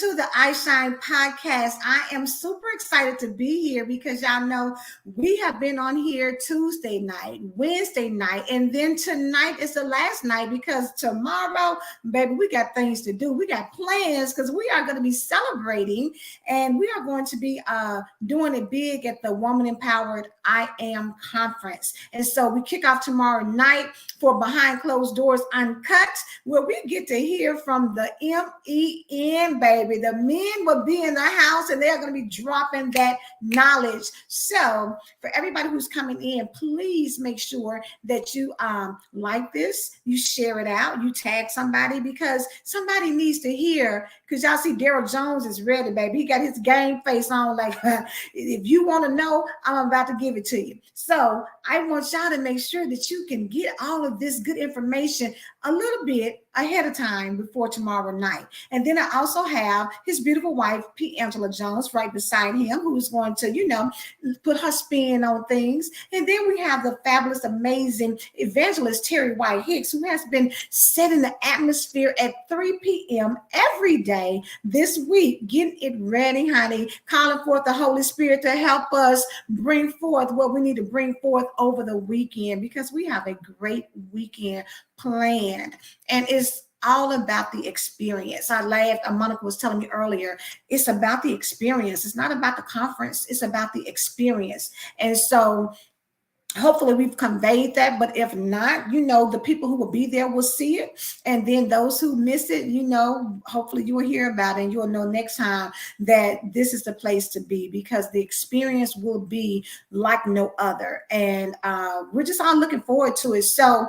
to the iShine podcast. I am super excited to be here because y'all know we have been on here Tuesday night, Wednesday night, and then tonight is the last night because tomorrow, baby, we got things to do. We got plans because we are going to be celebrating and we are going to be doing it big at the Woman Empowered I Am conference. And so we kick off tomorrow night for Behind Closed Doors Uncut, where we get to hear from the MEN, baby. The men will be in the house and they're going to be dropping that knowledge. So for everybody who's coming in, please make sure that you like this, you share it out, you tag somebody because somebody needs to hear. Because y'all see Daryl Jones is ready, baby. He got his game face on like, if you want to know, I'm about to give it to you. So I want y'all to make sure that you can get all of this good information a little bit ahead of time before tomorrow night. And then I also have his beautiful wife, P. Angela Jones, right beside him, who's going to, put her spin on things. And then we have the fabulous, amazing evangelist, Terry White Hicks, who has been setting the atmosphere at 3 p.m. every day this week, getting it ready, honey, calling forth the Holy Spirit to help us bring forth what we need to bring forth over the weekend because we have a great weekend planned. And it's all about the experience. I laughed. Monica was telling me earlier, it's about the experience. It's not about the conference. It's about the experience. And so hopefully we've conveyed that, but if not, the people who will be there will see it. And then those who miss it, hopefully you will hear about it and you'll know next time that this is the place to be because the experience will be like no other. And we're just all looking forward to it. So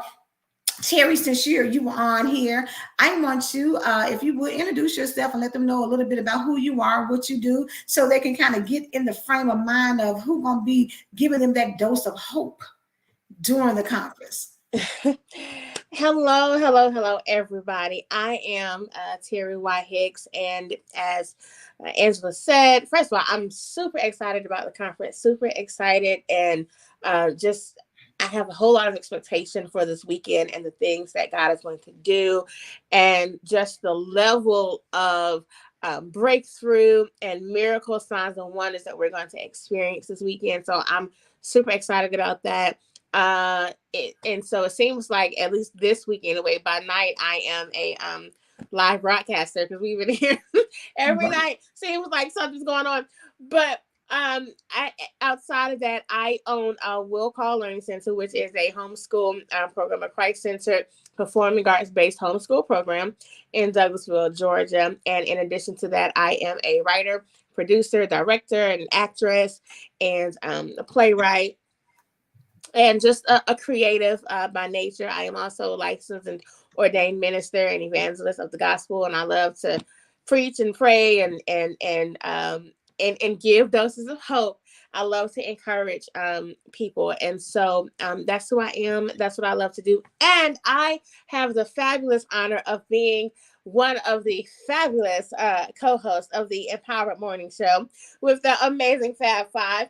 Terry, since you were on here, I want you, if you would introduce yourself and let them know a little bit about who you are, what you do, so they can kind of get in the frame of mind of who's going to be giving them that dose of hope during the conference. Hello, everybody. I am Terry White Hicks, and as Angela said, first of all, I'm super excited about the conference, super excited, and I have a whole lot of expectation for this weekend and the things that God is going to do, and just the level of breakthrough and miracle signs and wonders that we're going to experience this weekend. So I'm super excited about that. And so it seems like at least this week anyway, by night I am a live broadcaster because we've been here every night. Seems like something's going on, but outside of that, I own Will Call Learning Center, which is a homeschool program, a Christ-centered performing arts-based homeschool program in Douglasville, Georgia. And in addition to that, I am a writer, producer, director, and actress, and a playwright, and just a creative by nature. I am also a licensed and ordained minister and evangelist of the gospel, and I love to preach and pray and give doses of hope. I love to encourage people. And so that's who I am. That's what I love to do. And I have the fabulous honor of being one of the fabulous co-hosts of the Empowered Morning Show with the amazing Fab Five.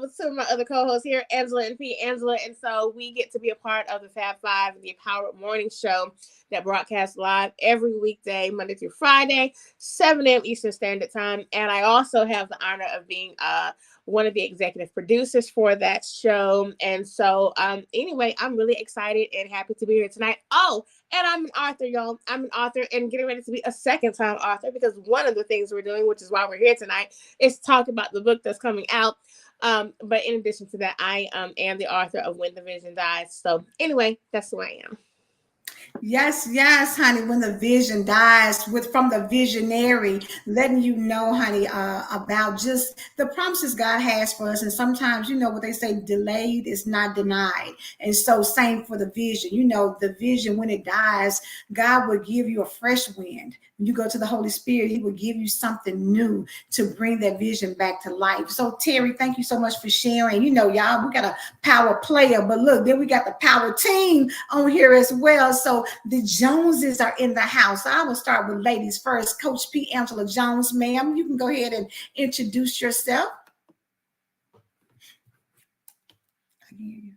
With two of my other co-hosts here, Angela and P. Angela. And so we get to be a part of the Fab Five, the Empowered Morning Show that broadcasts live every weekday, Monday through Friday, 7 a.m. Eastern Standard Time. And I also have the honor of being one of the executive producers for that show. And so anyway, I'm really excited and happy to be here tonight. Oh, and I'm an author, y'all. I'm an author and getting ready to be a second-time author because one of the things we're doing, which is why we're here tonight, is talk about the book that's coming out. But in addition to that, I am the author of When the Vision Dies. So anyway, that's who I am. Yes, honey. When the vision dies, from the visionary, letting you know, honey, about just the promises God has for us. And sometimes, what they say, delayed is not denied. And so same for the vision. The vision, when it dies, God will give you a fresh wind. When you go to the Holy Spirit, he will give you something new to bring that vision back to life. So Terry, thank you so much for sharing. Y'all, we got a power player, but look, then we got the power team on here as well. So the Joneses are in the house. I will start with ladies first. Coach P. Angela Jones, ma'am, you can go ahead and introduce yourself. I can hear you.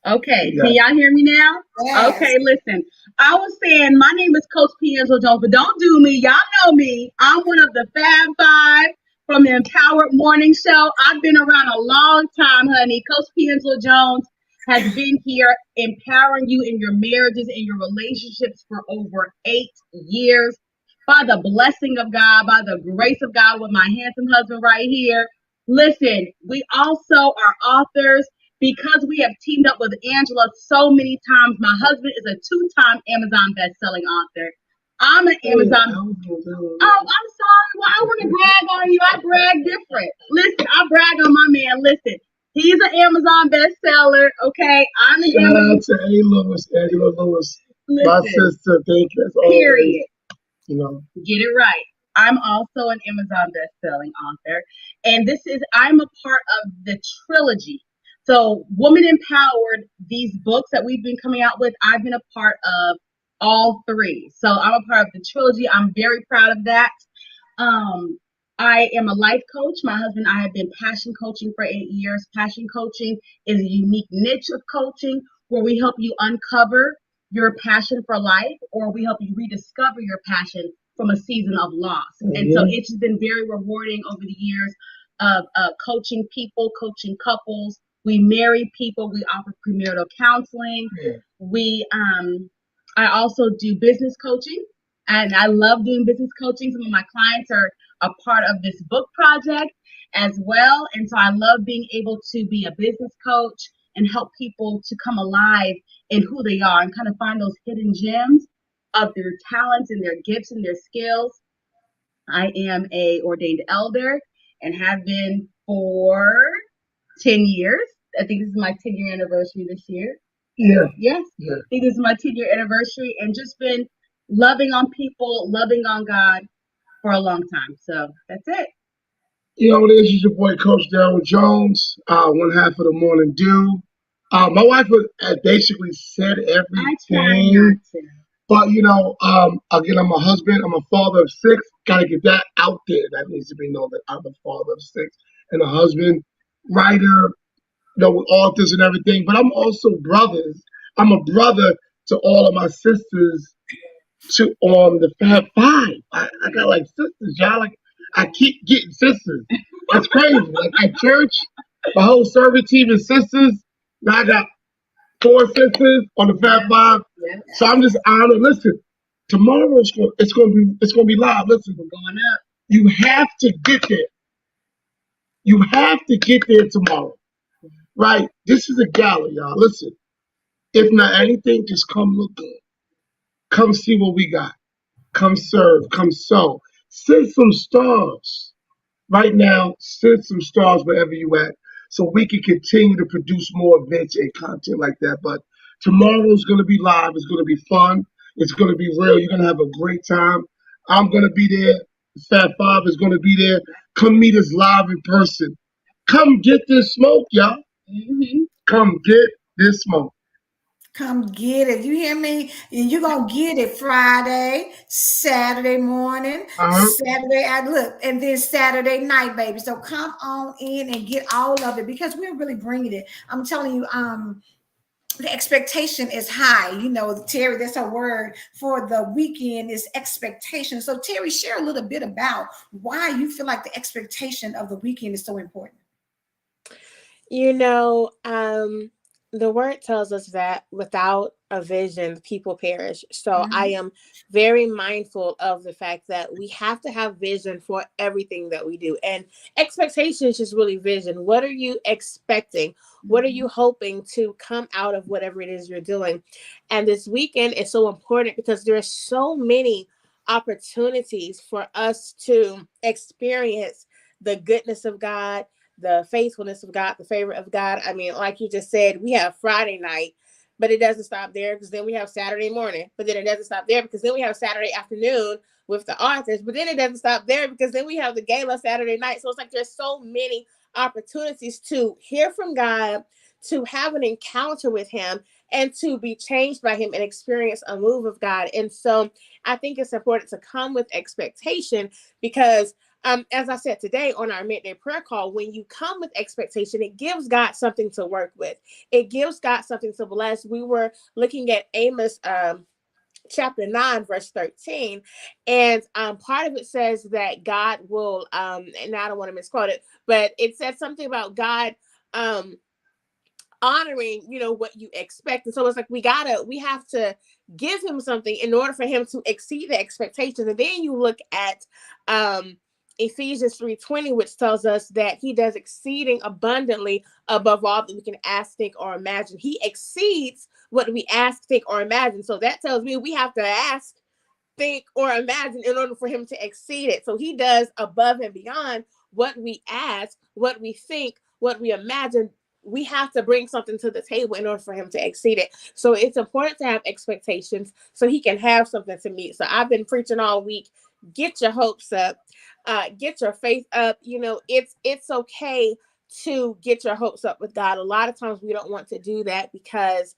Okay, can y'all hear me now? Yes. Okay, listen. I was saying my name is Coach P. Angela Jones, but don't do me. Y'all know me. I'm one of the Fab Five from the Empowered Morning Show. I've been around a long time, honey. Coach P. Angela Jones has been here empowering you in your marriages and your relationships for over 8 years. By the blessing of God, by the grace of God, with my handsome husband right here. Listen, we also are authors because we have teamed up with Angela so many times. My husband is a two-time Amazon best-selling author. I'm an Amazon. Oh, I'm sorry. Well, I want to brag on you. I brag different. Listen, I brag on my man. Listen, he's an Amazon bestseller. Okay, I'm an Amazon. Shout out to A. Lewis, Angela Lewis, my sister. Thank you as always. Period. You know, get it right. I'm also an Amazon best-selling author, and I'm a part of the trilogy. So, Woman Empowered, these books that we've been coming out with, I've been a part of all three. So, I'm a part of the trilogy. I'm very proud of that. Um, I am a life coach. My husband and I have been passion coaching for 8 years. Passion coaching is a unique niche of coaching where we help you uncover your passion for life, or we help you rediscover your passion from a season of loss. Mm-hmm. And so it's been very rewarding over the years of coaching people, coaching couples. We marry people. We offer premarital counseling. Yeah. I also do business coaching, and I love doing business coaching. Some of my clients are a part of this book project as well. And so I love being able to be a business coach and help people to come alive in who they are and kind of find those hidden gems of their talents and their gifts and their skills. I am a ordained elder and have been for 10 years. I think this is my 10-year anniversary this year. Yeah. Yes. Yeah. I think this is my 10-year anniversary, and just been loving on people, loving on God for a long time. So that's it. You know, this is your boy, Coach Darryl Jones, one half of the Morning Dew. My wife basically said everything. I try not to. But, you know, again, I'm a husband. I'm a father of 6. Got to get that out there. That needs to be known that I'm a father of 6 and a husband, writer, you know, with authors and everything. But I'm also brothers. I'm a brother to all of my sisters on the Fab Five. I got like sisters, y'all. Like, I keep getting sisters. That's crazy. Like at church, the whole service team is sisters. Now I got 4 sisters on the Fab Five. Yeah. So I'm just honored. Listen, tomorrow it's gonna be live. Listen, we're going up. You have to get there. You have to get there tomorrow. Right? This is a gala, y'all. Listen, if not anything, just come look good. Come see what we got. Come serve. Come sow. Send some stars. Right now, send some stars wherever you at so we can continue to produce more events and content like that. But tomorrow's going to be live. It's going to be fun. It's going to be real. You're going to have a great time. I'm going to be there. Fat Five is going to be there. Come meet us live in person. Come get this smoke, y'all. Mm-hmm. Come get this smoke. Come get it. You hear me? And you're going to get it Friday, Saturday morning, Saturday, and then Saturday night, baby. So come on in and get all of it because we're really bringing it. I'm telling you, the expectation is high. You know, Terry, that's a word for the weekend is expectation. So Terry, share a little bit about why you feel like the expectation of the weekend is so important. You know, the word tells us that without a vision, people perish. So I am very mindful of the fact that we have to have vision for everything that we do. And expectation is just really vision. What are you expecting? What are you hoping to come out of whatever it is you're doing? And this weekend is so important because there are so many opportunities for us to experience the goodness of God, the faithfulness of God, the favor of God. I mean, like you just said, we have Friday night, but it doesn't stop there because then we have Saturday morning, but then it doesn't stop there because then we have Saturday afternoon with the authors, but then it doesn't stop there because then we have the gala Saturday night. So it's like there's so many opportunities to hear from God, to have an encounter with him, and to be changed by him and experience a move of God. And so I think it's important to come with expectation because as I said today on our midday prayer call, when you come with expectation, it gives God something to work with. It gives God something to bless. We were looking at Amos chapter 9 verse 13, and part of it says that God will and I don't want to misquote it, but it said something about God honoring, what you expect. And so it's like we have to give him something in order for him to exceed the expectations. And then you look at Ephesians 3:20, which tells us that he does exceeding abundantly above all that we can ask, think, or imagine. He exceeds what we ask, think, or imagine. So that tells me we have to ask, think, or imagine in order for him to exceed it. So he does above and beyond what we ask, what we think, what we imagine. We have to bring something to the table in order for him to exceed it. So it's important to have expectations so he can have something to meet. So I've been preaching all week. Get your hopes up, get your faith up. It's okay to get your hopes up with God. A lot of times we don't want to do that because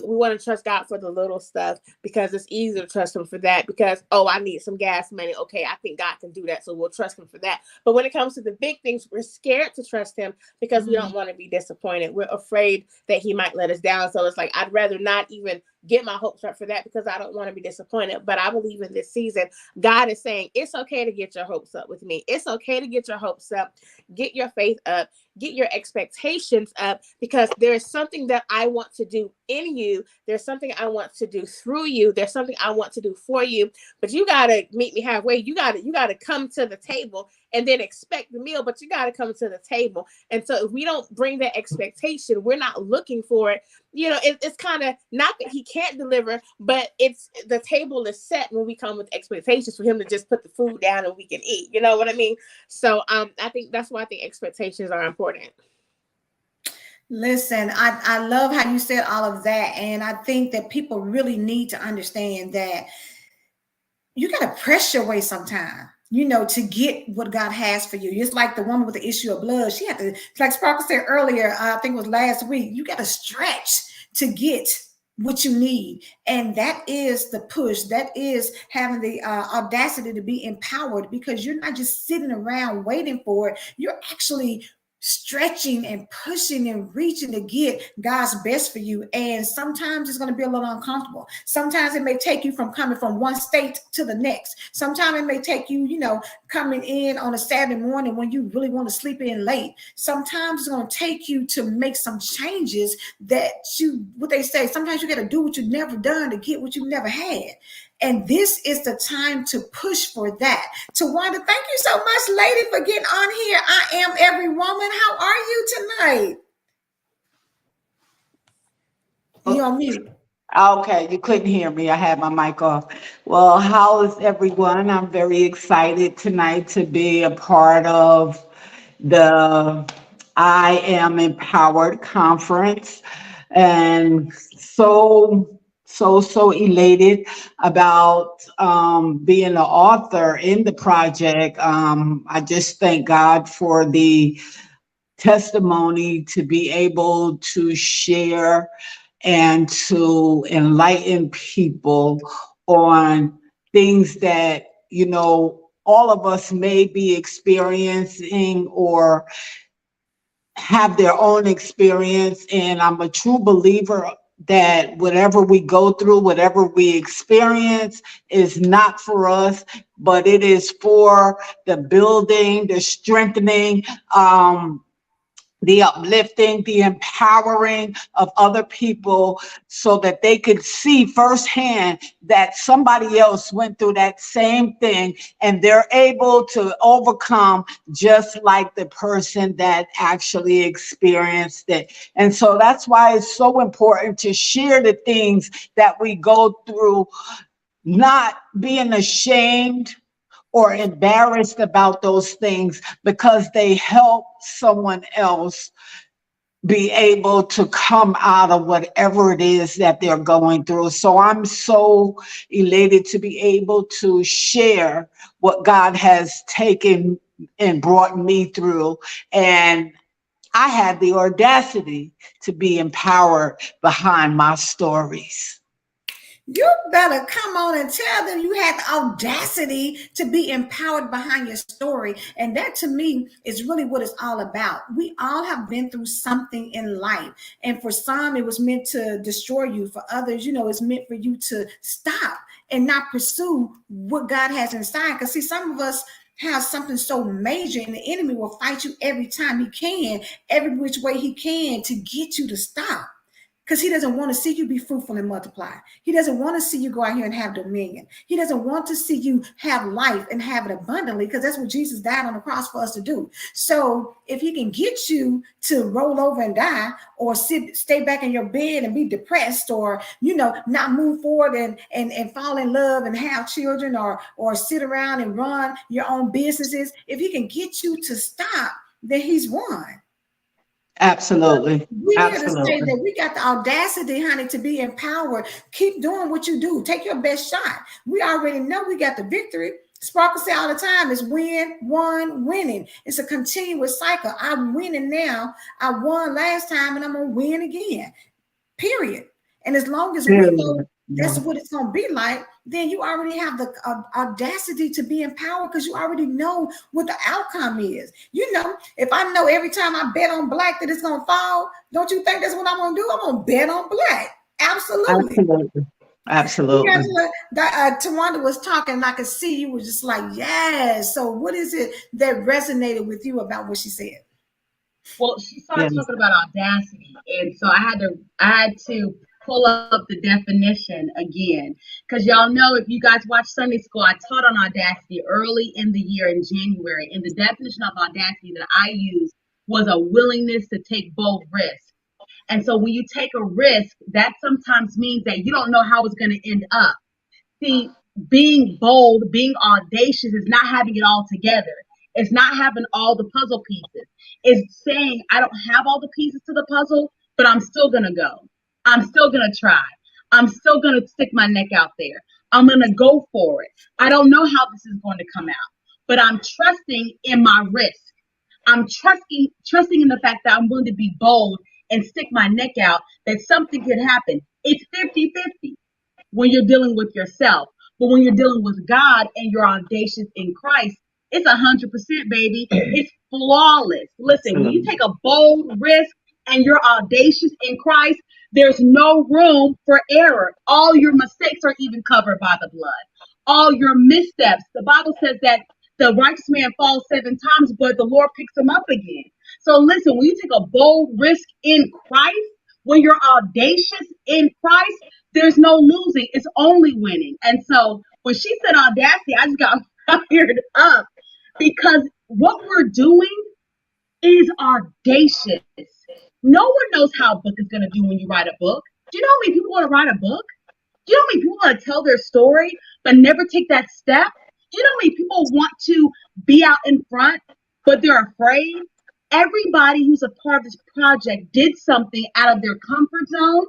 we want to trust God for the little stuff, because it's easy to trust him for that, because, I need some gas money. Okay, I think God can do that, so we'll trust him for that. But when it comes to the big things, we're scared to trust him because we don't want to be disappointed. We're afraid that he might let us down. So it's like, I'd rather not even get my hopes up for that because I don't want to be disappointed. But I believe in this season, God is saying it's okay to get your hopes up with me. It's okay to get your hopes up, get your faith up, get your expectations up, because there is something that I want to do in you. There's something I want to do through you. There's something I want to do for you. But you got to meet me halfway. You got to come to the table and then expect the meal, but you got to come to the table. And so if we don't bring that expectation, we're not looking for it. It's kind of not that he can't deliver, but it's the table is set when we come with expectations for him to just put the food down and we can eat. You know what I mean? So I think that's why I think expectations are important. Listen, I love how you said all of that. And I think that people really need to understand that you got to press your way sometime, to get what God has for you. It's like the woman with the issue of blood. She had to, like Sparkle said earlier, I think it was last week, you got to stretch to get what you need. And that is the push. That is having the audacity to be empowered, because you're not just sitting around waiting for it. You're actually stretching and pushing and reaching to get God's best for you. And sometimes it's going to be a little uncomfortable. Sometimes it may take you from coming from one state to the next. Sometimes it may take you, coming in on a Saturday morning when you really want to sleep in late. Sometimes it's going to take you to make some changes that what they say, sometimes you got to do what you've never done to get what you've never had. And this is the time to push for that. Tawanda, thank you so much, lady, for getting on here. I am every woman. How are you tonight? You on mute. Okay, you couldn't hear me. I had my mic off. Well, how is everyone? I'm very excited tonight to be a part of the I Am Empowered conference, and so elated about being the author in the project. I just thank God for the testimony to be able to share and to enlighten people on things that, all of us may be experiencing or have their own experience. And I'm a true believer that whatever we go through, whatever we experience is not for us, but it is for the building, the strengthening, the uplifting, the empowering of other people, so that they could see firsthand that somebody else went through that same thing and they're able to overcome just like the person that actually experienced it. And so that's why it's so important to share the things that we go through, not being ashamed or embarrassed about those things, because they help someone else be able to come out of whatever it is that they're going through. So I'm so elated to be able to share what God has taken and brought me through. And I had the audacity to be empowered behind my stories. You better come on and tell them you had the audacity to be empowered behind your story. And that to me is really what it's all about. We all have been through something in life. And for some, it was meant to destroy you. For others, it's meant for you to stop and not pursue what God has inside. Because see, some of us have something so major, and the enemy will fight you every time he can, every which way he can to get you to stop. Because he doesn't want to see you be fruitful and multiply. He doesn't want to see you go out here and have dominion. He doesn't want to see you have life and have it abundantly, because that's what Jesus died on the cross for us to do. So if he can get you to roll over and die, or stay back in your bed and be depressed, or not move forward and fall in love and have children, or sit around and run your own businesses, if he can get you to stop, then he's won. Absolutely. We're here to say Absolutely. that we got the audacity, honey, to be empowered. Keep doing what you do. Take your best shot. We already know we got the victory. Sparkle say all the time is winning. It's a continuous cycle. I'm winning now. I won last time and I'm going to win again. Period. And as long as we know that's what it's going to be like, then you already have the audacity to be empowered, because you already know what the outcome is. If I know every time I bet on black that it's going to fall, don't you think that's what I'm going to do? I'm going to bet on black. Absolutely. Absolutely. Tawanda was talking and I could see you was just like, yes. So what is it that resonated with you about what she said? Well, she started talking about audacity, and so I had to pull up the definition again, because y'all know, if you guys watch Sunday school, I taught on audacity early in the year in January, and the definition of audacity that I used was a willingness to take bold risks. And so when you take a risk, that sometimes means that you don't know how it's going to end up. See, being bold, being audacious is not having it all together. It's not having all the puzzle pieces. It's saying, I don't have all the pieces to the puzzle, but I'm still going to go. I'm still going to try. I'm still going to stick my neck out there. I'm going to go for it. I don't know how this is going to come out, but I'm trusting in my risk. I'm trusting in the fact that I'm willing to be bold and stick my neck out, that something could happen. It's 50-50 when you're dealing with yourself. But when you're dealing with God and you're audacious in Christ, it's 100%, baby. It's flawless. Listen, when you take a bold risk and you're audacious in Christ, there's no room for error. All your mistakes are even covered by the blood. All your missteps. The Bible says that the righteous man falls 7 times, but the Lord picks him up again. So listen, when you take a bold risk in Christ, when you're audacious in Christ, there's no losing. It's only winning. And so when she said audacity, I just got fired up, because what we're doing is audacious. No one knows how a book is going to do when you write a book. Do you know how many people want to write a book? Do you know how many people want to tell their story but never take that step? Do you know how many people want to be out in front but they're afraid? Everybody who's a part of this project did something out of their comfort zone,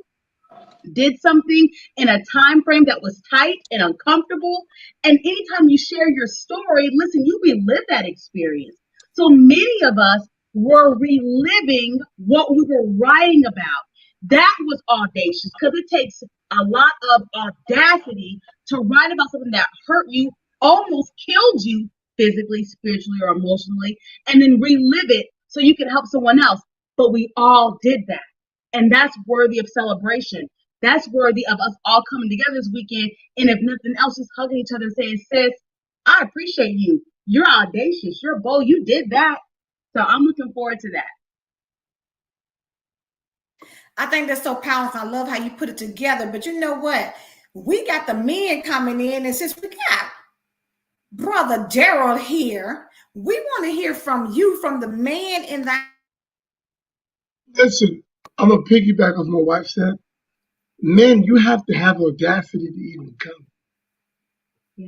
did something in a time frame that was tight and uncomfortable. And anytime you share your story, listen, you relive that experience. So many of us were reliving what we were writing about. That was audacious, because it takes a lot of audacity to write about something that hurt you, almost killed you physically, spiritually, or emotionally, and then relive it so you can help someone else. But we all did that. And that's worthy of celebration. That's worthy of us all coming together this weekend. And if nothing else, just hugging each other and saying, sis, I appreciate you. You're audacious. You're bold. You did that. So I'm looking forward to that. I think that's so powerful. I love how you put it together. But you know what? We got the men coming in, and since we got Brother Daryl here, we want to hear from you, from the man in the... Listen, I'm going to piggyback off what my wife said. Men, you have to have audacity to even come. Yeah.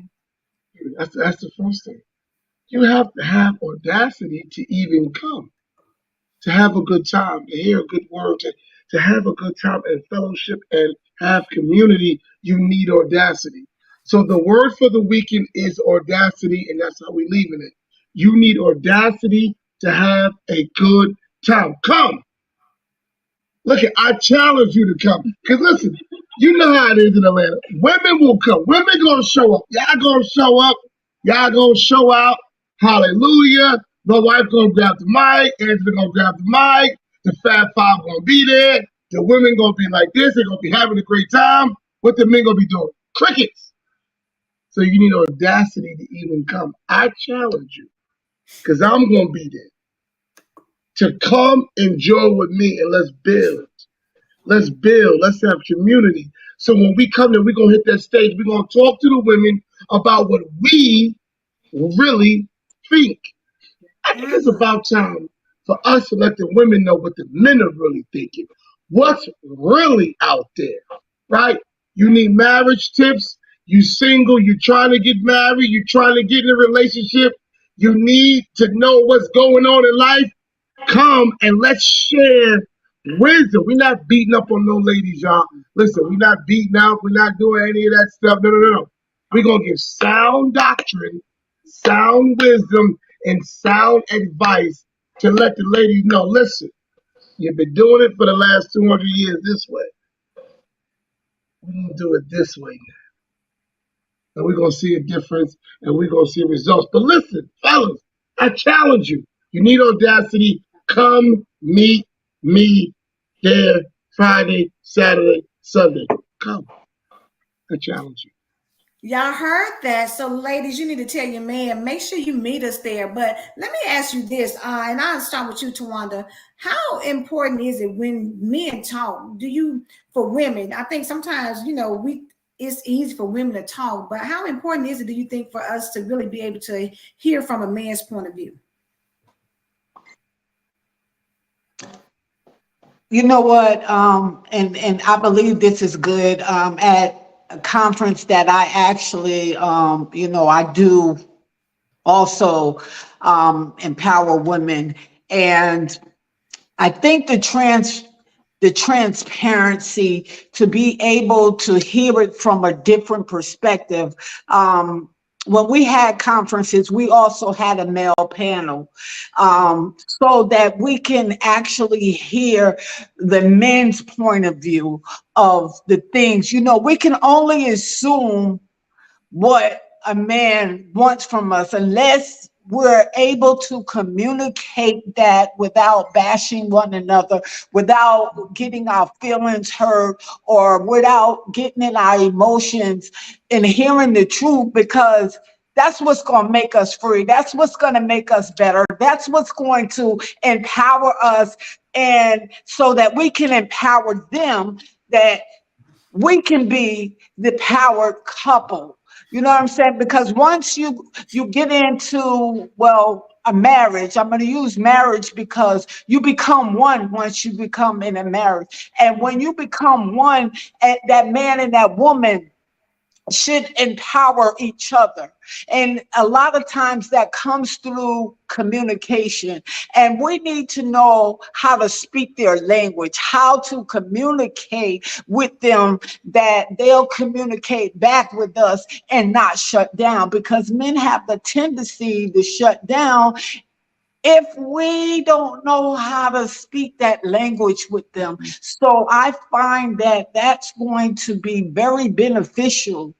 That's the first thing. You have to have audacity to even come, to have a good time, to hear a good word, to have a good time and fellowship and have community. You need audacity. So the word for the weekend is audacity, and that's how we're leaving it. You need audacity to have a good time. Come. Look, I challenge you to come. Because listen, You know how it is in Atlanta. Women will come. Women gonna show up. Y'all gonna show up. Y'all gonna show out. Hallelujah. My wife gonna grab the mic. Angela gonna grab the mic. The Fab Five gonna be there. The women gonna be like this. They're gonna be having a great time. What the men gonna be doing? Crickets. So you need audacity to even come. I challenge you, because I'm gonna be there, to come enjoy with me and let's build. Let's build. Let's have community. So when we come there, we're going to hit that stage. We're going to talk to the women about what we really think. I think it's about time for us to let the women know what the men are really thinking. What's really out there, right? You need marriage tips. You single, you trying to get married, you trying to get in a relationship. You need to know what's going on in life. Come and let's share wisdom. We're not beating up on no ladies, y'all. Listen, we're not beating up. We're not doing any of that stuff. No. We're going to give sound doctrine, sound wisdom, and sound advice to let the ladies know, listen, you've been doing it for the last 200 years this way. We're going to do it this way now. And we're going to see a difference, and we're going to see results. But listen, fellas, I challenge you. You need audacity. Come meet me there Friday, Saturday, Sunday. Come. I challenge you. Y'all heard that. So ladies, you need to tell your man, make sure you meet us there. But let me ask you this, and I'll start with you, Tawanda. How important is it when men talk? For women, I think sometimes, it's easy for women to talk, but how important is it, do you think, for us to really be able to hear from a man's point of view? You know what? And I believe this is good. At a conference that I actually, I do also empower women, and I think the transparency, to be able to hear it from a different perspective. When we had conferences, we also had a male panel, so that we can actually hear the men's point of view of the things. We can only assume what a man wants from us unless we're able to communicate that without bashing one another, without getting our feelings hurt, or without getting in our emotions, and hearing the truth, because that's what's going to make us free. That's what's going to make us better. That's what's going to empower us, and so that we can empower them, that we can be the powered couple. You know what I'm saying? Because once you get into, a marriage, I'm going to use marriage because you become one once you become in a marriage. And when you become one, that man and that woman should empower each other. And a lot of times that comes through communication. And we need to know how to speak their language, how to communicate with them, that they'll communicate back with us and not shut down, because men have the tendency to shut down if we don't know how to speak that language with them. So I find that that's going to be very beneficial,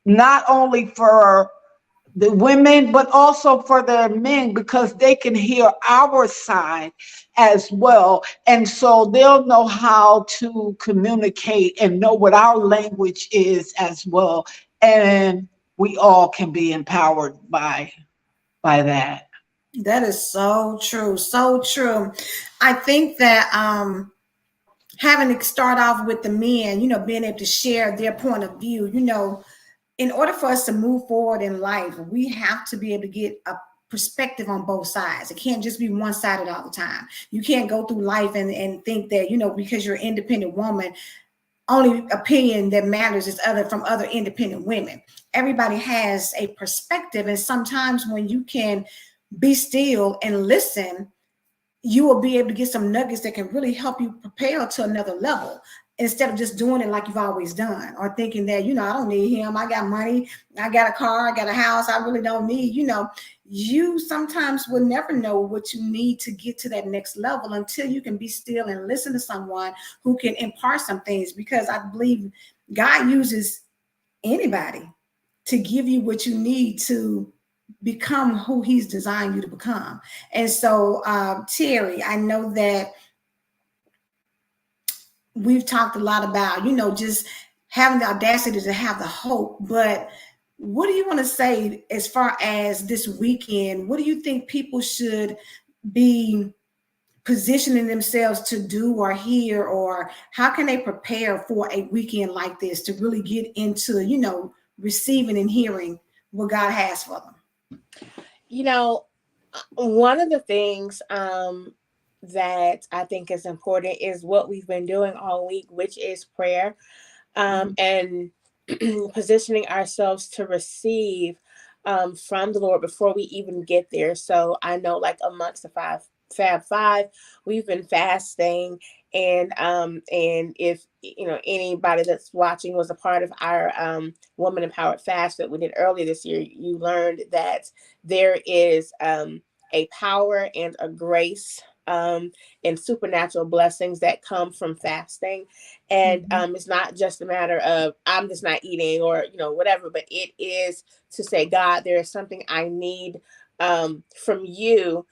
not only for the women, but also for the men, because they can hear our side as well. And so they'll know how to communicate and know what our language is as well. And we all can be empowered by that. That is so true. So true. I think that having to start off with the men, being able to share their point of view, in order for us to move forward in life, we have to be able to get a perspective on both sides. It can't just be one-sided all the time. You can't go through life and think that, because you're an independent woman, only opinion that matters is from other independent women. Everybody has a perspective. And sometimes when you can be still and listen, you will be able to get some nuggets that can really help you prepare to another level. instead of just doing it like you've always done, or thinking that, I don't need him. I got money. I got a car. I got a house. I really don't need, you sometimes will never know what you need to get to that next level until you can be still and listen to someone who can impart some things, because I believe God uses anybody to give you what you need to become who he's designed you to become. And so, Terry, I know that we've talked a lot about, just having the audacity to have the hope, but what do you want to say as far as this weekend? What do you think people should be positioning themselves to do or hear, or how can they prepare for a weekend like this to really get into, receiving and hearing what God has for them? One of the things that I think is important is what we've been doing all week, which is prayer, and positioning ourselves to receive from the Lord before we even get there. So I know, like, amongst the Fab Five, we've been fasting, and if anybody that's watching was a part of our Woman Empowered fast that we did earlier this year, you learned that there is a power and a grace and supernatural blessings that come from fasting. And it's not just a matter of I'm just not eating or whatever, but it is to say, God, there is something I need from you,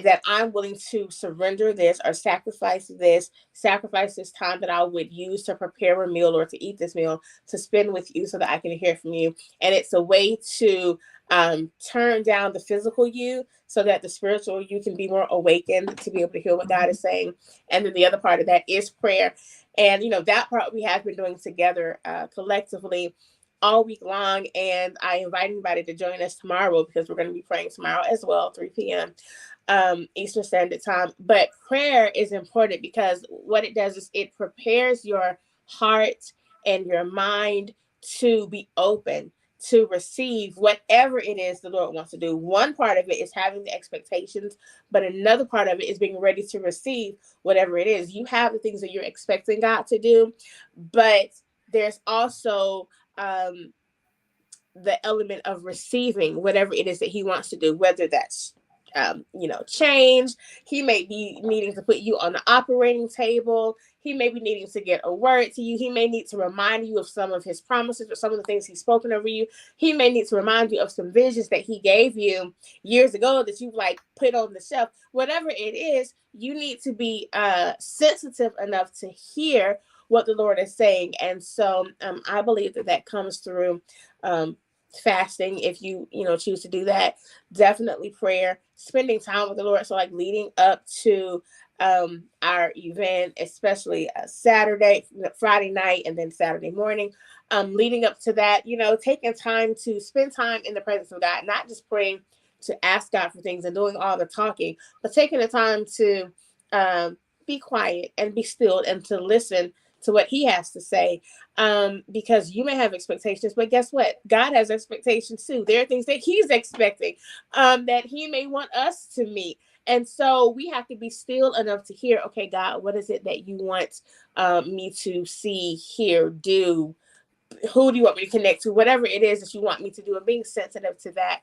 that I'm willing to surrender this or sacrifice this time that I would use to prepare a meal or to eat this meal, to spend with you so that I can hear from you. And it's a way to turn down the physical you so that the spiritual you can be more awakened to be able to hear what God is saying. And then the other part of that is prayer. And, that part we have been doing together collectively all week long. And I invite anybody to join us tomorrow, because we're going to be praying tomorrow as well, 3 p.m. Eastern Standard Time. But prayer is important because what it does is it prepares your heart and your mind to be open to receive whatever it is the Lord wants to do. One part of it is having the expectations, but another part of it is being ready to receive whatever it is. You have the things that you're expecting God to do, but there's also the element of receiving whatever it is that he wants to do, whether that's change. He may be needing to put you on the operating table. He may be needing to get a word to you. He may need to remind you of some of his promises or some of the things he's spoken over you. He may need to remind you of some visions that he gave you years ago that you've put on the shelf. Whatever it is, you need to be sensitive enough to hear what the Lord is saying. And so I believe that comes through fasting, if you choose to do that. Definitely prayer, spending time with the Lord. So leading up to our event, especially Saturday, Friday night, and then Saturday morning, leading up to that, taking time to spend time in the presence of God, not just praying to ask God for things and doing all the talking, but taking the time to be quiet and be still and to listen to what he has to say, because you may have expectations, but guess what? God has expectations too. There are things that he's expecting that he may want us to meet. And so we have to be still enough to hear, okay, God, what is it that you want me to see, hear, do? Who do you want me to connect to? Whatever it is that you want me to do, and being sensitive to that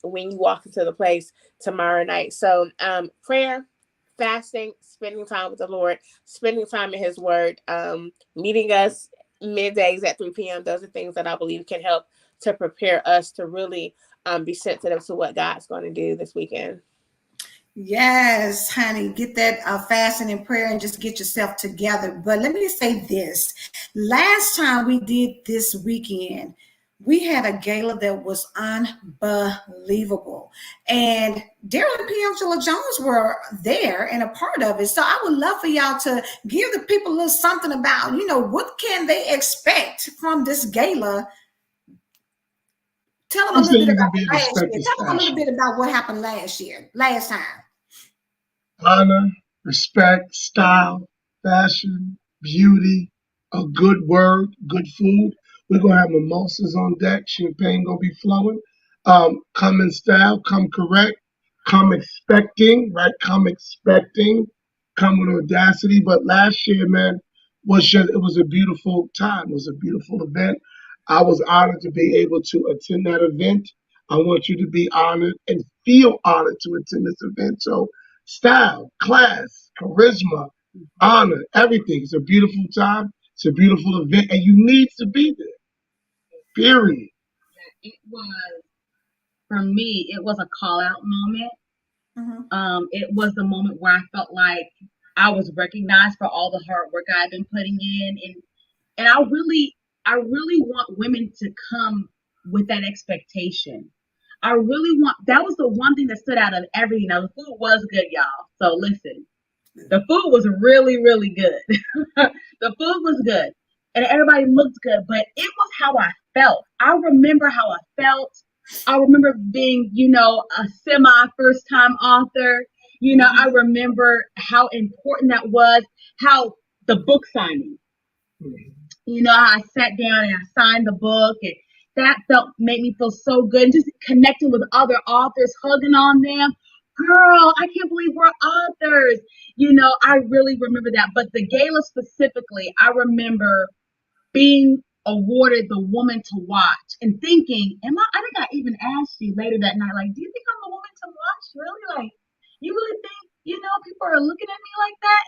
when you walk into the place tomorrow night. So prayer, fasting, spending time with the Lord, spending time in his word, meeting us middays at 3 p.m. Those are things that I believe can help to prepare us to really be sensitive to what God's going to do this weekend. Yes, honey, get that fasting and prayer and just get yourself together. But let me say this. Last time we did this weekend, we had a gala that was unbelievable. And Daryl and Angela Jones were there and a part of it. So I would love for y'all to give the people a little something about, what can they expect from this gala? Tell them a little bit about last year. Tell them a little bit about what happened last time. Honor, respect, style, fashion, beauty, a good word, good food. We're gonna have mimosas on deck, champagne gonna be flowing. Come in style, come correct, come expecting, right? Come expecting, come with audacity. But last year, man, was just, it was a beautiful time. It was a beautiful event. I was honored to be able to attend that event. I want you to be honored and feel honored to attend this event. So style, class, charisma, honor, everything. It's a beautiful time. It's a beautiful event, and you need to be there. Period. It was, for me, it was a call out moment. It was the moment where I felt like I was recognized for all the hard work I've been putting in, and I really want women to come with that expectation. I really want, that was the one thing that stood out of everything. Now the food was good, y'all. So listen, the food was really, really good. The food was good, and everybody looked good, but it was how I felt. I remember how I felt. I remember being, a semi first time author. I remember how important that was, how the book signing, I sat down and I signed the book, and that made me feel so good. And just connecting with other authors, hugging on them. Girl, I can't believe we're authors. I really remember that. But the gala specifically, I remember being awarded the woman to watch and thinking, I think I even asked you later that night, like, do you think I'm the woman to watch? Really? Like, you really think, people are looking at me like that?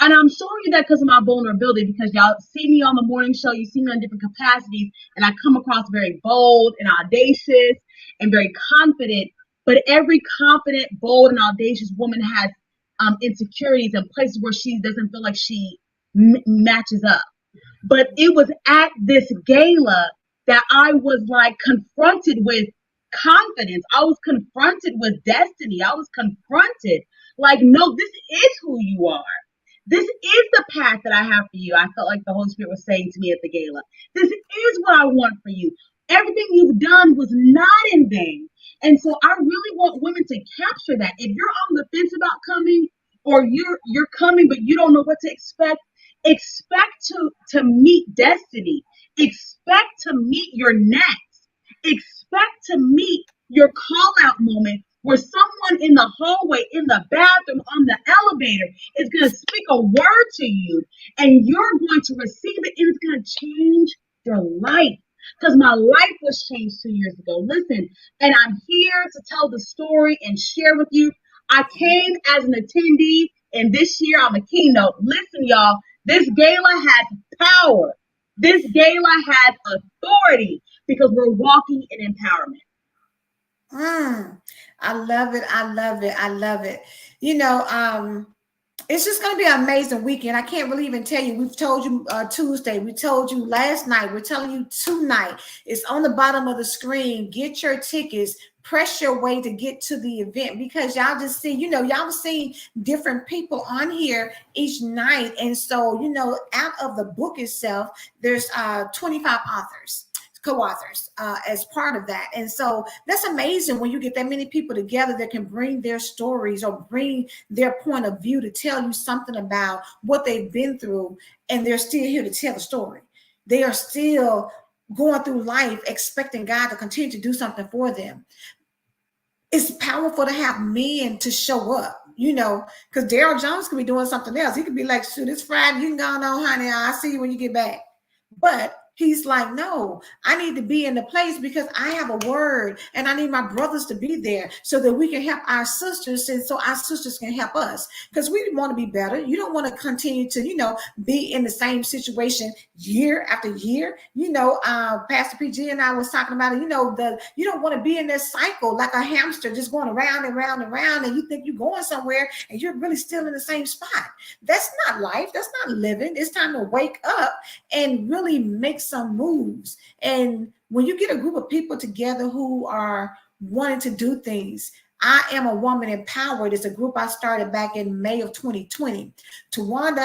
And I'm showing you that because of my vulnerability, because y'all see me on the morning show, you see me on different capacities, and I come across very bold and audacious and very confident. But every confident, bold, and audacious woman has insecurities and places where she doesn't feel like she matches up. But it was at this gala that I was like confronted with confidence. I was confronted with destiny. I was confronted like, no, this is who you are. This is the path that I have for you. I felt like the Holy Spirit was saying to me at the gala, this is what I want for you. Everything you've done was not in vain. And so I really want women to capture that. If you're on the fence about coming, or you're coming but you don't know what to expect to meet destiny. Expect to meet your next. Expect to meet your call out moment where someone in the hallway, in the bathroom, on the elevator is going to speak a word to you, and you're going to receive it, and it's going to change your life. Because my life was changed 2 years ago. Listen, and I'm here to tell the story and share with you. I came as an attendee, and this year I'm a keynote. Listen, y'all, this gala has power. This gala has authority because we're walking in empowerment. I love it. I love it. I love it. It's just going to be an amazing weekend. I can't really even tell you. We've told you Tuesday. We told you last night. We're telling you tonight. It's on the bottom of the screen. Get your tickets. Press your way to get to the event, because y'all just see, y'all see different people on here each night. And so, out of the book itself, there's 25 authors, co-authors as part of that. And so that's amazing when you get that many people together that can bring their stories or bring their point of view to tell you something about what they've been through, and they're still here to tell the story. They are still going through life expecting God to continue to do something for them. It's powerful to have men to show up, because Daryl Jones could be doing something else. He could be like, shoot, it's Friday. You can go on, honey. I'll see you when you get back. But he's like, no, I need to be in the place because I have a word, and I need my brothers to be there so that we can help our sisters, and so our sisters can help us, because we want to be better. You don't want to continue to, be in the same situation year after year. Pastor PG and I was talking about it, you don't want to be in this cycle like a hamster just going around and round and round, and you think you're going somewhere and you're really still in the same spot. That's not life. That's not living. It's time to wake up and really make some moves. And when you get a group of people together who are wanting to do things, I Am a Woman Empowered is a group I started back in May of 2020. Tawana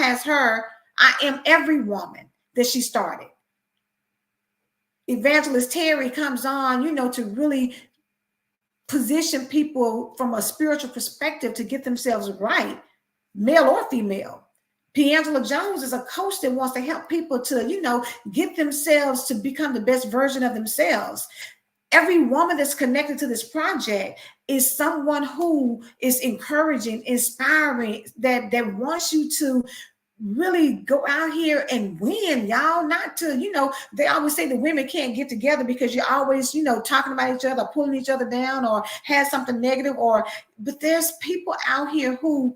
has her I Am Every Woman that she started. Evangelist Terry comes on, to really position people from a spiritual perspective to get themselves right, male or female. Piangela Jones is a coach that wants to help people to, get themselves to become the best version of themselves. Every woman that's connected to this project is someone who is encouraging, inspiring, that wants you to really go out here and win, y'all. Not to, they always say the women can't get together because you're always, talking about each other, pulling each other down, or have something negative, but there's people out here who,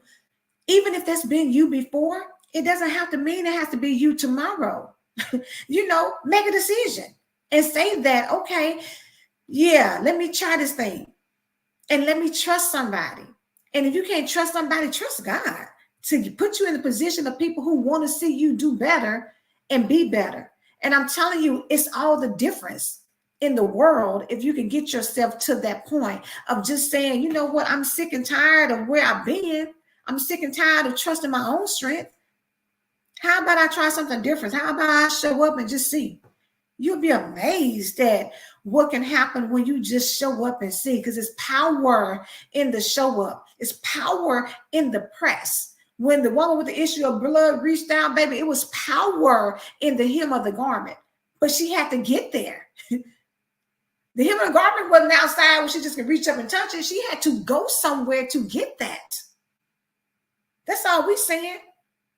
even if that's been you before, it doesn't have to mean it has to be you tomorrow. Make a decision and say that, okay, yeah, let me try this thing and let me trust somebody. And if you can't trust somebody, trust God to put you in the position of people who want to see you do better and be better. And I'm telling you, it's all the difference in the world if you can get yourself to that point of just saying, you know what, I'm sick and tired of where I've been. I'm sick and tired of trusting my own strength. How about I try something different? How about I show up and just see? You'll be amazed at what can happen when you just show up and see, because it's power in the show up. It's power in the press. When the woman with the issue of blood reached out, baby, it was power in the hem of the garment, but she had to get there. The hem of the garment wasn't outside where she just could reach up and touch it. She had to go somewhere to get that. That's all we're saying.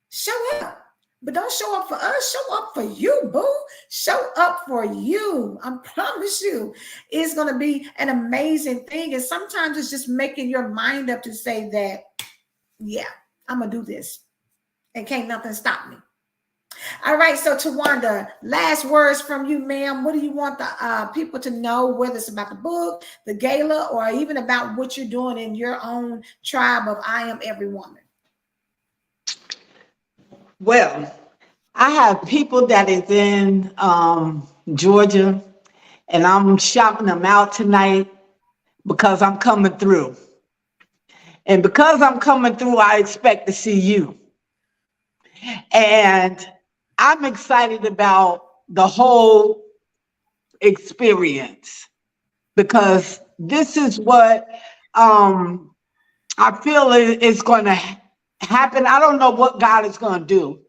Show up. But don't show up for us. Show up for you, boo. Show up for you. I promise you, it's going to be an amazing thing. And sometimes it's just making your mind up to say that, yeah, I'm going to do this. And can't nothing stop me. All right. So, Tawanda, last words from you, ma'am. What do you want the people to know, whether it's about the book, the gala, or even about what you're doing in your own tribe of I Am Every Woman? Well, I have people that is in Georgia, and I'm shouting them out tonight because I'm coming through. And because I'm coming through, I expect to see you. And I'm excited about the whole experience because this is what I feel is going to happen. I don't know what God is going to do,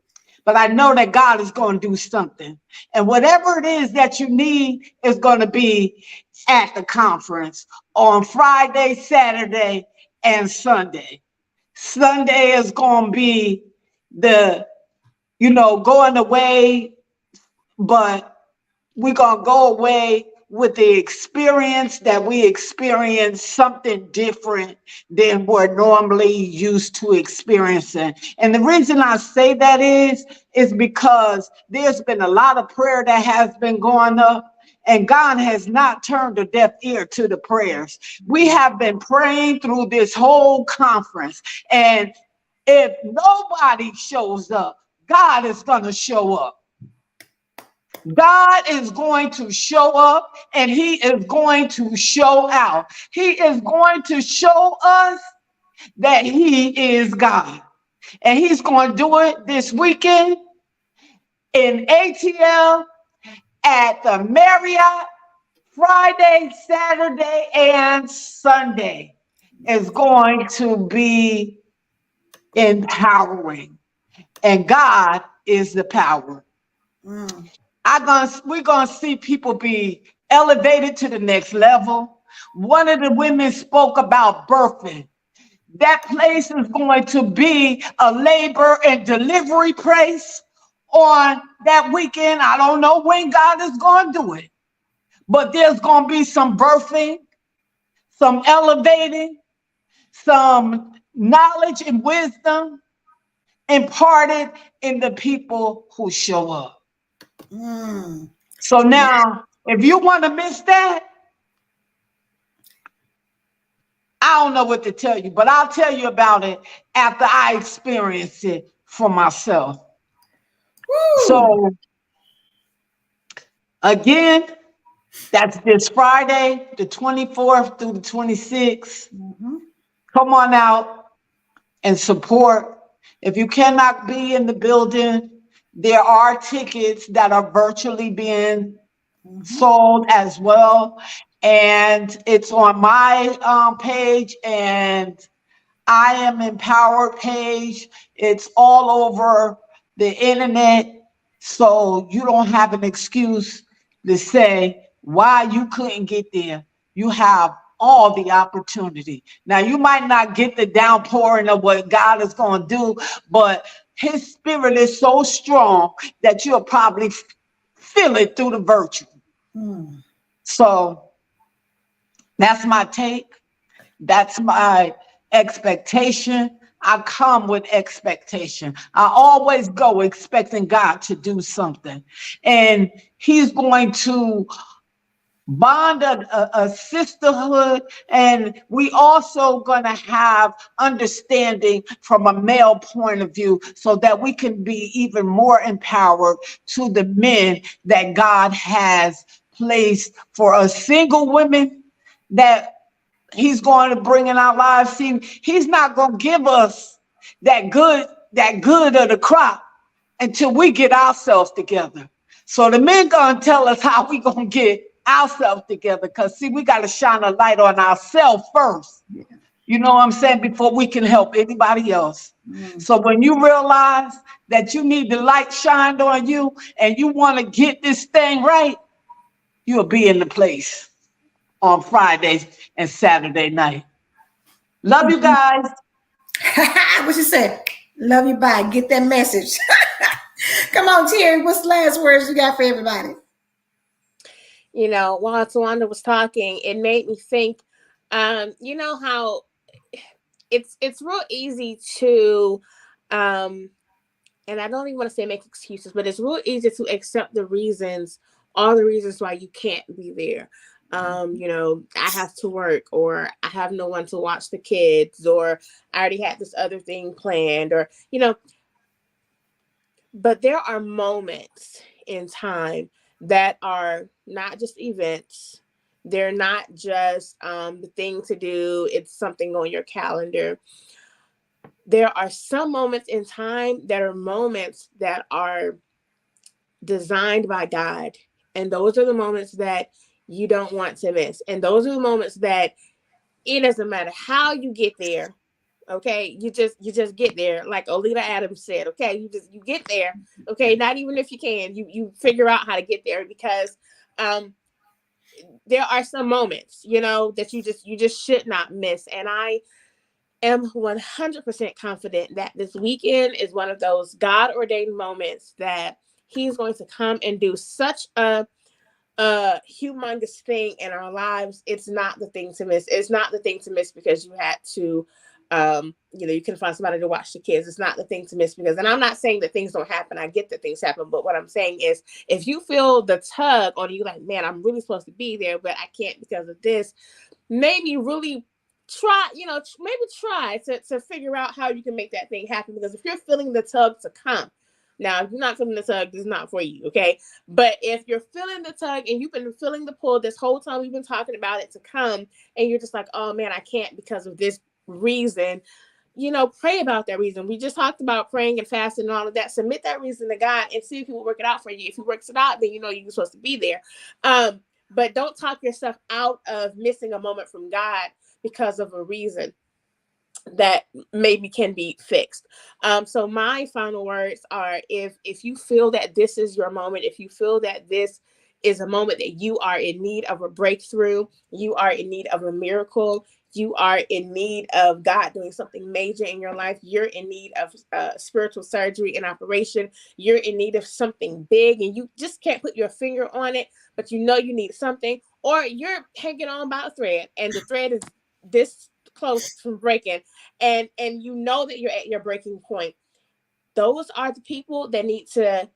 but I know that God is going to do something. And whatever it is that you need is going to be at the conference on Friday, Saturday, and Sunday. Sunday is going to be going away, but we're going to go away with the experience that we experience something different than we're normally used to experiencing. And the reason I say that is because there's been a lot of prayer that has been going up, and God has not turned a deaf ear to the prayers. We have been praying through this whole conference, and if nobody shows up, God is going to show up. God is going to show up, and he is going to show out. He is going to show us that he is God. And he's going to do it this weekend in ATL at the Marriott, Friday, Saturday, and Sunday. Is going to be empowering. And God is the power. We're going to see people be elevated to the next level. One of the women spoke about birthing. That place is going to be a labor and delivery place on that weekend. I don't know when God is going to do it, but there's going to be some birthing, some elevating, some knowledge and wisdom imparted in the people who show up. So now, if you want to miss that, I don't know what to tell you, but I'll tell you about it after I experience it for myself. Woo. So, again, that's this Friday, the 24th through the 26th. Come on out and support. If you cannot be in the building, there are tickets that are virtually being sold as well. And it's on my page and I Am Empowered page. It's all over the internet. So you don't have an excuse to say why you couldn't get there. You have all the opportunity. Now, you might not get the downpouring of what God is going to do, but his spirit is so strong that you'll probably feel it through the virtual. So that's my take. That's my expectation. I come with expectation. I always go expecting God to do something. And he's going to bond a sisterhood, and we also going to have understanding from a male point of view so that we can be even more empowered to the men that God has placed for us single women that he's going to bring in our lives. See, he's not going to give us that good of the crop until we get ourselves together. So the men gonna tell us how we gonna get ourselves together. Because see, we got to shine a light on ourselves first. You know what I'm saying? Before we can help anybody else. So when you realize that you need the light shined on you and you want to get this thing right, you'll be in the place on Friday and Saturday night. Love you guys. What you say? Love you, bye. Get that message. Come on, Terry. What's the last words you got for everybody? You know, while Tawanda was talking, it made me think, you know how it's real easy to, and I don't even want to say make excuses, but it's real easy to accept all the reasons why you can't be there. You know, I have to work, or I have no one to watch the kids, or I already had this other thing planned, or, you know, but there are moments in time that are not just events. They're not just the thing to do. It's something on your calendar. There are some moments in time that are moments that are designed by God. And those are the moments that you don't want to miss. And those are the moments that it doesn't matter how you get there. Okay, you just get there, like Olita Adams said. Okay, you get there. Okay, not even if you can, you figure out how to get there, because there are some moments, you know, that you just should not miss. And I am 100% confident that this weekend is one of those God ordained moments that he's going to come and do such a humongous thing in our lives. It's not the thing to miss. It's not the thing to miss because you had to, you know, you can find somebody to watch the kids. It's not the thing to miss because, and I'm not saying that things don't happen. I get that things happen, but what I'm saying is, if you feel the tug on you, like, man, I'm really supposed to be there, but I can't because of this, maybe really try, you know, maybe try to figure out how you can make that thing happen. Because if you're feeling the tug to come, now, if you're not feeling the tug, this is not for you, okay? But if you're feeling the tug and you've been feeling the pull this whole time we've been talking about it to come, and you're just like, oh man, I can't because of this reason, you know, pray about that reason. We just talked about praying and fasting and all of that. Submit that reason to God and see if he will work it out for you. If he works it out, then you know you're supposed to be there. But don't talk yourself out of missing a moment from God because of a reason that maybe can be fixed. So my final words are, if you feel that this is your moment, if you feel that this is a moment that you are in need of a breakthrough, you are in need of a miracle, you are in need of God doing something major in your life, you're in need of spiritual surgery and operation, you're in need of something big and you just can't put your finger on it, but you know you need something, or you're hanging on by a thread and the thread is this close from breaking, and you know that you're at your breaking point, those are the people that need to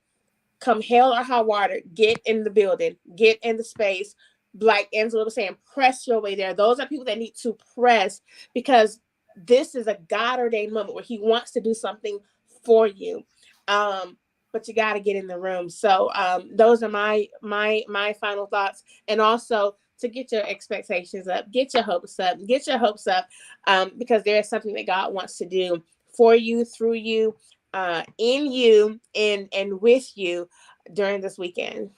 come hell or high water, get in the building, get in the space. Like Angela was saying, press your way there. Those are people that need to press, because this is a God ordained moment where he wants to do something for you. But you got to get in the room. So those are my final thoughts. And also to get your expectations up, get your hopes up, because there is something that God wants to do for you, through you, in you, and with you during this weekend.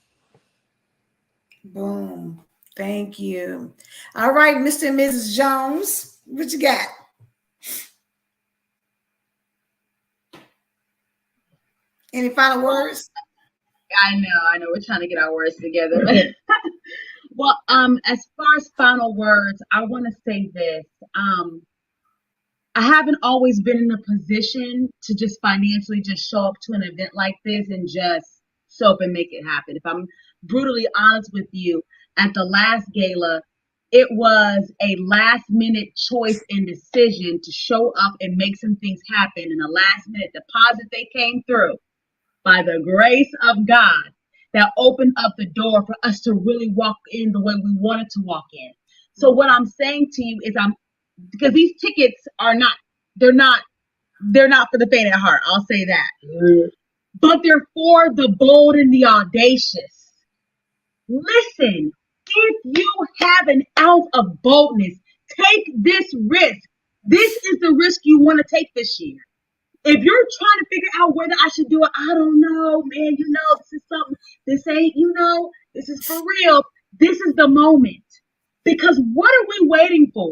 Boom. Thank you. All right, Mr. and Mrs. Jones, what you got? Any final words? I know. We're trying to get our words together. Well, as far as final words, I want to say this. I haven't always been in a position to just financially just show up to an event like this and just show up and make it happen. If I'm brutally honest with you, at the last gala, it was a last minute choice and decision to show up and make some things happen. And a last minute deposit they came through by the grace of God that opened up the door for us to really walk in the way we wanted to walk in. So what I'm saying to you is because these tickets are not, they're not for the faint at heart. I'll say that. But they're for the bold and the audacious. Listen, if you have an ounce of boldness, take this risk. This is the risk you want to take this year. If you're trying to figure out whether I should do it, I don't know, man. This is something, this ain't, this is for real. This is the moment. Because what are we waiting for?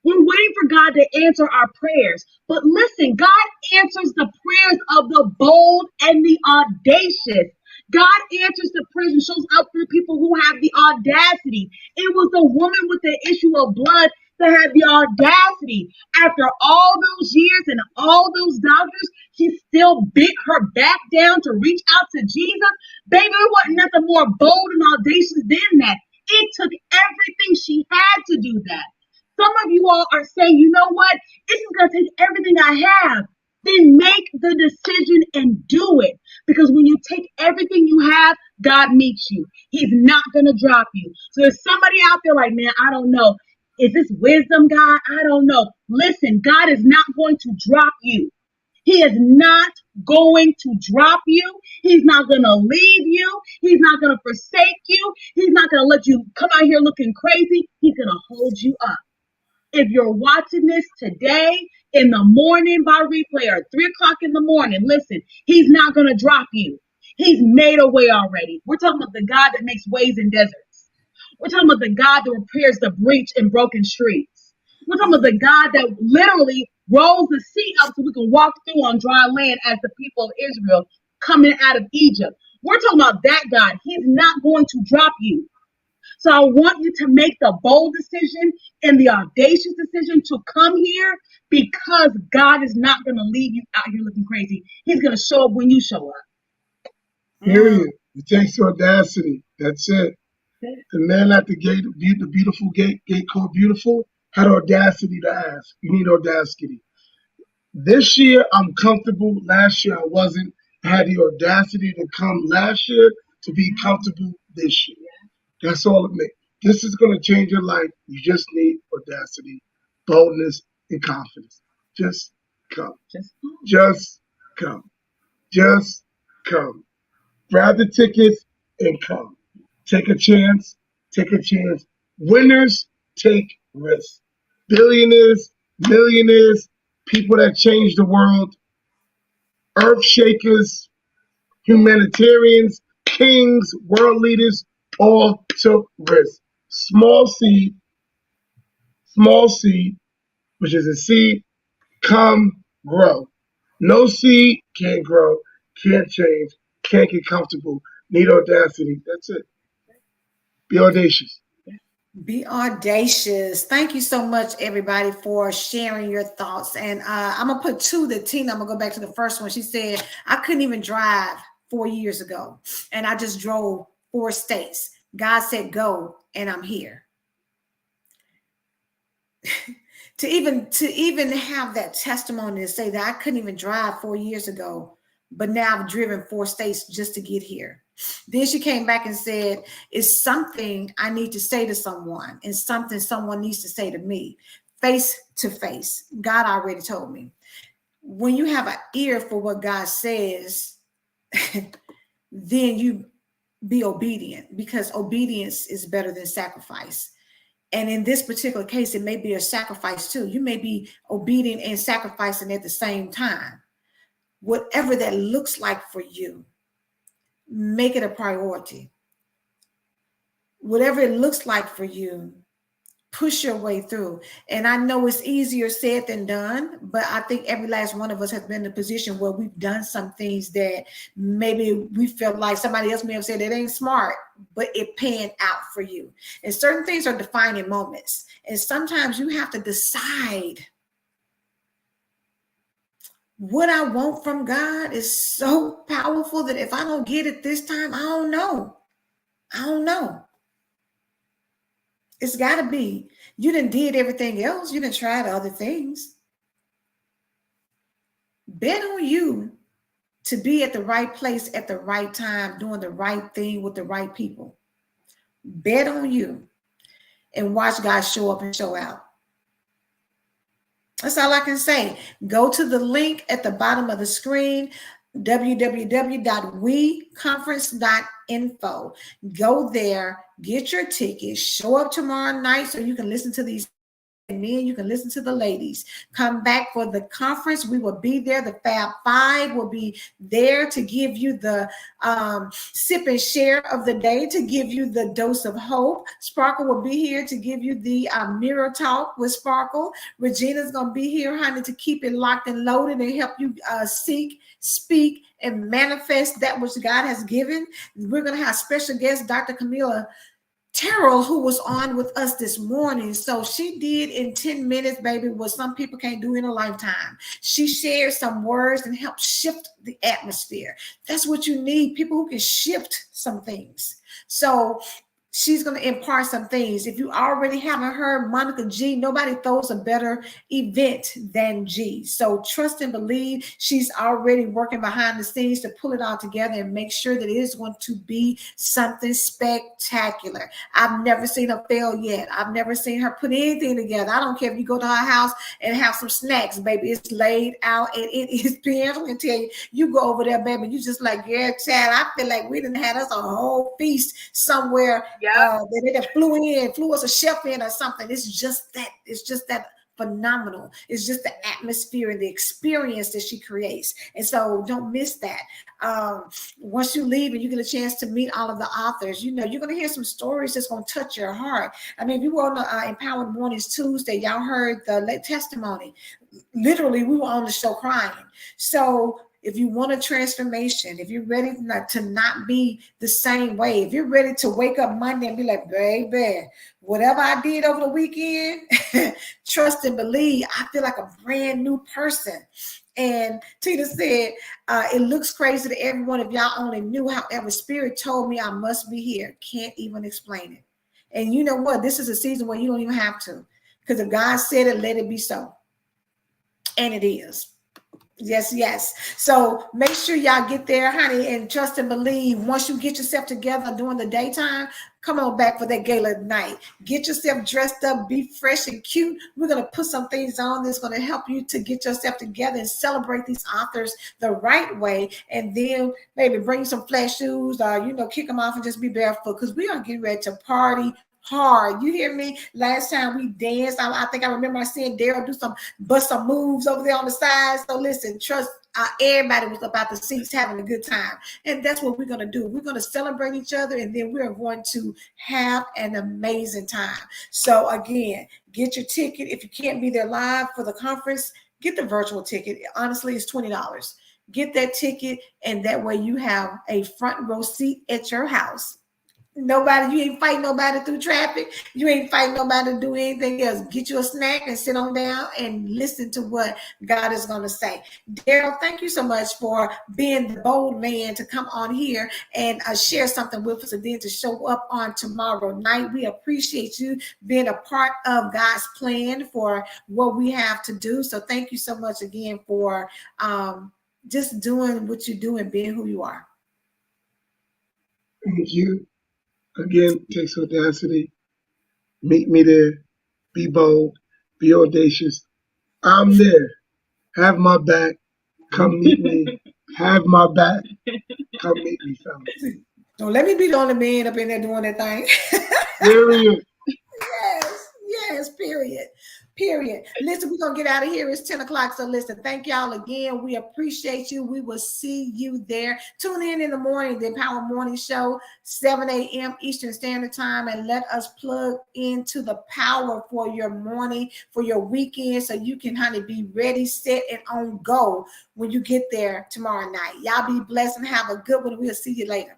We're waiting for God to answer our prayers. But listen, God answers the prayers of the bold and the audacious. God answers the prayers and shows up for people who have the audacity. It was the woman with the issue of blood that had the audacity. After all those years and all those doctors, she still bit her back down to reach out to Jesus. Baby, it wasn't nothing more bold and audacious than that. It took everything she had to do that. Some of you all are saying, you know what? This is going to take everything I have. Then make the decision and do it. Because when you take everything you have, God meets you. He's not going to drop you. So there's somebody out there like, man, I don't know. Is this wisdom, God? I don't know. Listen, God is not going to drop you. He is not going to drop you. He's not going to leave you. He's not going to forsake you. He's not going to let you come out here looking crazy. He's going to hold you up. If you're watching this today in the morning by replay or 3 o'clock in the morning, listen, he's not going to drop you. He's made a way already. We're talking about the God that makes ways in deserts. We're talking about the God that repairs the breach in broken streets. We're talking about the God that literally rolls the sea up so we can walk through on dry land as the people of Israel coming out of Egypt. We're talking about that God. He's not going to drop you. So I want you to make the bold decision and the audacious decision to come here because God is not going to leave you out here looking crazy. He's going to show up when you show up. Period. It takes audacity. That's it. The man at the gate, the beautiful gate called Beautiful, had audacity to ask. You need audacity. This year, I'm comfortable. Last year, I wasn't. I had the audacity to come last year to be comfortable this year. That's all it makes. This is going to change your life. You just need audacity, boldness, and confidence. Just come. Just come. Just come. Grab the tickets and come. Take a chance. Take a chance. Winners take risks. Billionaires, millionaires, people that change the world, earth shakers, humanitarians, kings, world leaders, all took risks. Small seed, which is a seed, come, grow. No seed can't grow, can't change, can't get comfortable, need audacity. That's it. Be audacious. Be audacious. Thank you so much, everybody, for sharing your thoughts. And I'm going to put two to Tina. I'm going to go back to the first one. She said, I couldn't even drive 4 years ago, and I just drove 4 states. God said, go, and I'm here. to even have that testimony to say that I couldn't even drive 4 years ago, but now I've driven 4 states just to get here. Then she came back and said, it's something I need to say to someone and something someone needs to say to me face to face. God already told me. When you have an ear for what God says, then you be obedient, because obedience is better than sacrifice. And in this particular case, it may be a sacrifice too. You may be obedient and sacrificing at the same time. Whatever that looks like for you, make it a priority. Whatever it looks like for you, push your way through. And I know it's easier said than done, but I think every last one of us has been in a position where we've done some things that maybe we felt like somebody else may have said it ain't smart, but it panned out for you. And certain things are defining moments. And sometimes you have to decide what I want from God is so powerful that if I don't get it this time, I don't know. I don't know. It's got to be. You done did everything else. You done tried other things. Bet on you to be at the right place at the right time, doing the right thing with the right people. Bet on you and watch God show up and show out. That's all I can say. Go to the link at the bottom of the screen, www.weconference.info. Go there, get your ticket, show up tomorrow night so you can listen to these men, you can listen to the ladies. Come back for the conference. We will be there. The Fab Five will be there to give you the sip and share of the day, to give you the dose of hope. Sparkle will be here to give you the mirror talk with Sparkle. Regina's going to be here, honey, to keep it locked and loaded and help you seek, speak, and manifest that which God has given. We're going to have special guest, Dr. Camilla Terrell, who was on with us this morning. So she did in 10 minutes, baby, what some people can't do in a lifetime. She shared some words and helped shift the atmosphere. That's what you need, people who can shift some things. So she's going to impart some things. If you already haven't heard Monica G, nobody throws a better event than G. So trust and believe. She's already working behind the scenes to pull it all together and make sure that it is going to be something spectacular. I've never seen her fail yet. I've never seen her put anything together. I don't care if you go to her house and have some snacks, baby. It's laid out and it is big. I'm going to tell you, you go over there, baby, you just like, yeah, Chad, I feel like we didn't have us a whole feast somewhere. They flew us a chef in or something. It's just that phenomenal. It's just the atmosphere and the experience that she creates. And so don't miss that. Once you leave and you get a chance to meet all of the authors, you know, you're going to hear some stories that's going to touch your heart. I mean, if you were on the Empowered Mornings Tuesday, y'all heard the testimony. Literally, we were on the show crying. So if you want a transformation, if you're ready to not be the same way, if you're ready to wake up Monday and be like, baby, whatever I did over the weekend, trust and believe, I feel like a brand new person. And Tina said, it looks crazy to everyone if y'all only knew. However, Spirit told me I must be here. Can't even explain it. And you know what? This is a season where you don't even have to. Because if God said it, let it be so. And it is. Yes, yes. So make sure y'all get there, honey, and trust and believe. Once you get yourself together during the daytime, come on back for that gala night. Get yourself dressed up, be fresh and cute. We're going to put some things on that's going to help you to get yourself together and celebrate these authors the right way. And then maybe bring some flat shoes or, you know, kick them off and just be barefoot, because we are getting ready to party hard. You hear me? Last time we danced, I think I remember I seeing Daryl bust some moves over there on the side. So listen, trust, everybody was about the seats having a good time. And that's what we're going to do. We're going to celebrate each other, and then we're going to have an amazing time. So again, get your ticket. If you can't be there live for the conference, get the virtual ticket. Honestly, it's $20. Get that ticket, and that way you have a front row seat at your house. You ain't fighting nobody through traffic. You ain't fighting nobody to do anything else. Get you a snack and sit on down and listen to what God is going to say. Daryl, thank you so much for being the bold man to come on here and share something with us, and then to show up on tomorrow night. We appreciate you being a part of God's plan for what we have to do. So thank you so much again for just doing what you do and being who you are. Thank you. Again, takes audacity. Meet me there. Be bold. Be audacious. I'm there. Have my back. Come meet me. Have my back. Come meet me, fellas. Don't let me be the only man up in there doing that thing. Period. Yes, period. Listen, we're going to get out of here. It's 10 o'clock. So listen, thank y'all again. We appreciate you. We will see you there. Tune in the morning, the Empower Morning Show, 7 a.m. Eastern Standard Time, and let us plug into the power for your morning, for your weekend, so you can, honey, be ready, set, and on go when you get there tomorrow night. Y'all be blessed and have a good one. We'll see you later.